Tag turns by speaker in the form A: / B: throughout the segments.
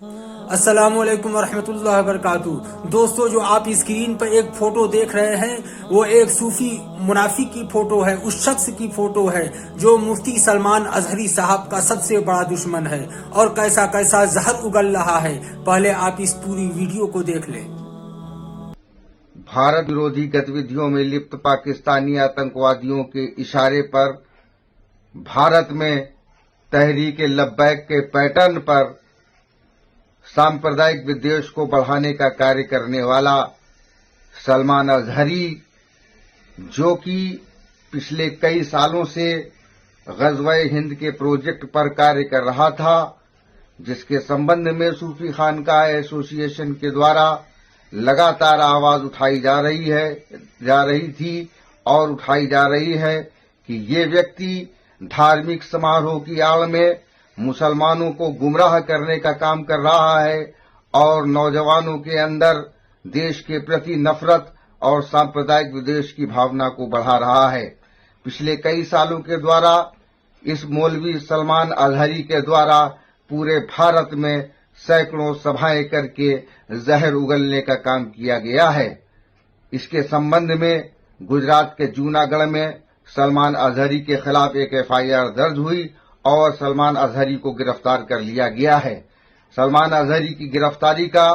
A: अस्सलामुअलैकुम वरहमतुल्लाहि वबरकातुहू। दोस्तों, जो आप स्क्रीन पर एक फोटो देख रहे हैं वो एक सूफी मुनाफिक की फोटो है। उस शख्स की फोटो है जो मुफ्ती सलमान अजहरी साहब का सबसे बड़ा दुश्मन है और कैसा कैसा जहर उगल रहा है। पहले आप इस पूरी वीडियो को देख लें।
B: भारत विरोधी गतिविधियों में लिप्त पाकिस्तानी आतंकवादियों के इशारे पर भारत में तहरीक लब्बैक के पैटर्न पर सांप्रदायिक विद्वेष को बढ़ाने का कार्य करने वाला सलमान अजहरी, जो कि पिछले कई सालों से ग़ज़वा-ए हिंद के प्रोजेक्ट पर कार्य कर रहा था, जिसके संबंध में सूफी खानकाह एसोसिएशन के द्वारा लगातार आवाज उठाई जा रही थी और उठाई जा रही है कि ये व्यक्ति धार्मिक समारोह की आड़ में मुसलमानों को गुमराह करने का काम कर रहा है और नौजवानों के अंदर देश के प्रति नफरत और सांप्रदायिक विद्वेष की भावना को बढ़ा रहा है। पिछले कई सालों के द्वारा इस मौलवी सलमान अजहरी के द्वारा पूरे भारत में सैकड़ों सभाएं करके जहर उगलने का काम किया गया है। इसके संबंध में गुजरात के जूनागढ़ में सलमान अजहरी के खिलाफ एक एफआईआर दर्ज हुई और सलमान अजहरी को गिरफ्तार कर लिया गया है। सलमान अजहरी की गिरफ्तारी का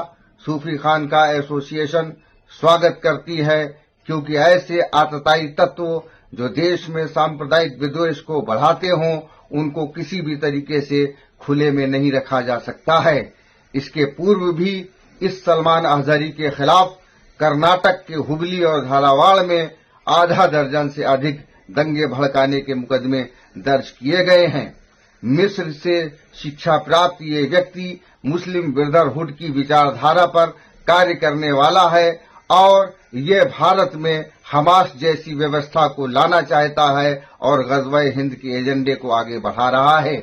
B: सूफी खानकाह एसोसिएशन स्वागत करती है, क्योंकि ऐसे आतताई तत्व जो देश में सांप्रदायिक विद्वेष को बढ़ाते हों, उनको किसी भी तरीके से खुले में नहीं रखा जा सकता है। इसके पूर्व भी इस सलमान अजहरी के खिलाफ कर्नाटक के हुबली और झालावाड़ में आधा दर्जन से अधिक दंगे भड़काने के मुकदमे दर्ज किए गए हैं। मिस्र से शिक्षा प्राप्त ये व्यक्ति मुस्लिम ब्रदरहुड की विचारधारा पर कार्य करने वाला है और ये भारत में हमास जैसी व्यवस्था को लाना चाहता है और ग़ज़वा-ए हिंद के एजेंडे को आगे बढ़ा रहा है।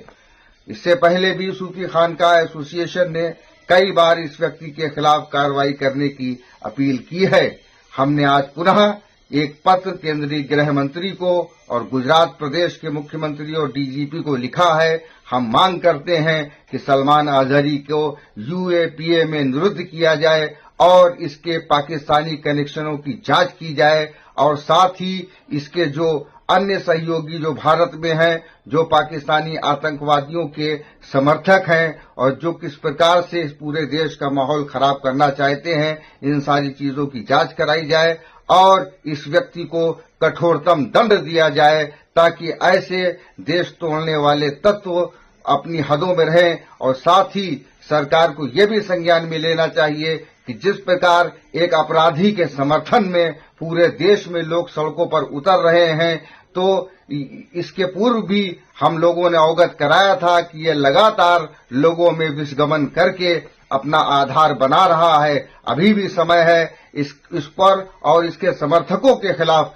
B: इससे पहले भी सूफी खानकाह एसोसिएशन ने कई बार इस व्यक्ति के खिलाफ कार्रवाई करने की अपील की है। हमने आज पुनः एक पत्र केंद्रीय गृह मंत्री को और गुजरात प्रदेश के मुख्यमंत्री और डीजीपी को लिखा है। हम मांग करते हैं कि सलमान अजहरी को यूएपीए में निरुद्ध किया जाए और इसके पाकिस्तानी कनेक्शनों की जांच की जाए और साथ ही इसके जो अन्य सहयोगी जो भारत में हैं, जो पाकिस्तानी आतंकवादियों के समर्थक हैं और जो किस प्रकार से इस पूरे देश का माहौल खराब करना चाहते हैं, इन सारी चीजों की जांच कराई जाए और इस व्यक्ति को कठोरतम दंड दिया जाए, ताकि ऐसे देश तोड़ने वाले तत्व अपनी हदों में रहें। और साथ ही सरकार को यह भी संज्ञान में लेना चाहिए कि जिस प्रकार एक अपराधी के समर्थन में पूरे देश में लोग सड़कों पर उतर रहे हैं, तो इसके पूर्व भी हम लोगों ने अवगत कराया था कि ये लगातार लोगों में विषगमन करके अपना आधार बना रहा है। अभी भी समय है इस पर और इसके समर्थकों के खिलाफ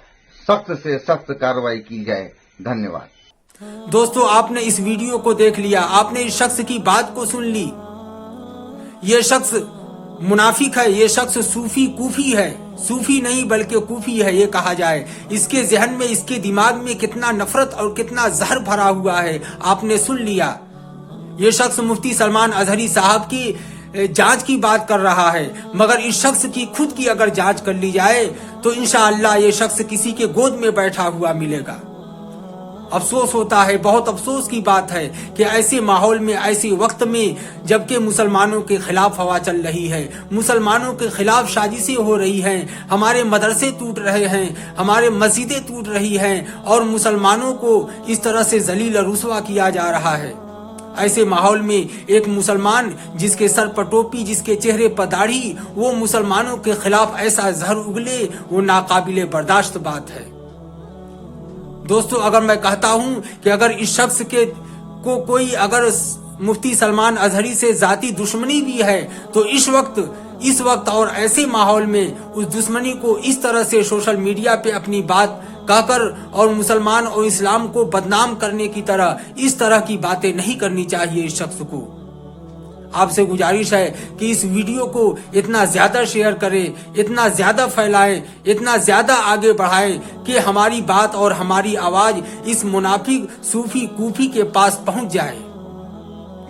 B: सख्त से सख्त कार्रवाई की जाए। धन्यवाद।
A: दोस्तों, आपने इस वीडियो को देख लिया, आपने इस शख्स की बात को सुन ली। ये शख्स मुनाफिक है, ये शख्स सूफी कूफी है, सूफी नहीं बल्कि कूफी है ये कहा जाए। इसके जहन में, इसके दिमाग में कितना नफरत और कितना जहर भरा हुआ है, आपने सुन लिया। ये शख्स मुफ्ती सलमान अजहरी साहब की जांच की बात कर रहा है, मगर इस शख्स की खुद की अगर जांच कर ली जाए तो इंशाअल्लाह ये शख्स किसी के गोद में बैठा हुआ मिलेगा। अफसोस होता है, बहुत अफसोस की बात है कि ऐसे माहौल में, ऐसे वक्त में, जबकि मुसलमानों के खिलाफ हवा चल रही है, मुसलमानों के खिलाफ साजिशें हो रही हैं, हमारे मदरसे टूट रहे हैं, हमारे मस्जिदें टूट रही हैं और मुसलमानों को इस तरह से जलील रुस्वा किया जा रहा है। ऐसे माहौल में एक मुसलमान जिसके सर पर टोपी, जिसके चेहरे पर दाढ़ी, वो मुसलमानों के खिलाफ ऐसा जहर उगले, वो नाकाबिले बर्दाश्त बात है। दोस्तों, अगर मैं कहता हूं कि अगर इस शख्स के को कोई अगर मुफ्ती सलमान अजहरी से जाती दुश्मनी भी है तो इस वक्त और ऐसे माहौल में उस दुश्मनी को इस तरह से सोशल मीडिया पे अपनी बात कहकर और मुसलमान और इस्लाम को बदनाम करने की तरह इस तरह की बातें नहीं करनी चाहिए। इस शख्स को आपसे गुजारिश है कि इस वीडियो को इतना ज्यादा शेयर करें, इतना ज्यादा फैलाएं, इतना ज्यादा आगे बढ़ाएं कि हमारी बात और हमारी आवाज इस मुनाफिक सूफी कूफी के पास पहुंच जाए।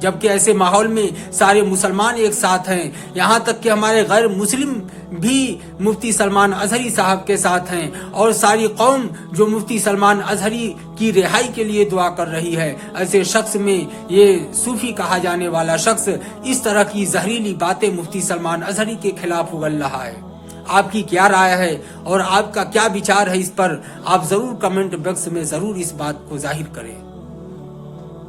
A: जबकि ऐसे माहौल में सारे मुसलमान एक साथ हैं, यहाँ तक कि हमारे गैर मुस्लिम भी मुफ्ती सलमान अजहरी साहब के साथ हैं और सारी कौम जो मुफ्ती सलमान अजहरी की रिहाई के लिए दुआ कर रही है। ऐसे शख्स में ये सूफी कहा जाने वाला शख्स इस तरह की जहरीली बातें मुफ्ती सलमान अजहरी के खिलाफ उगल रहा है। आपकी क्या राय है और आपका क्या विचार है इस पर, आप जरूर कमेंट बॉक्स में जरूर इस बात को जाहिर करें।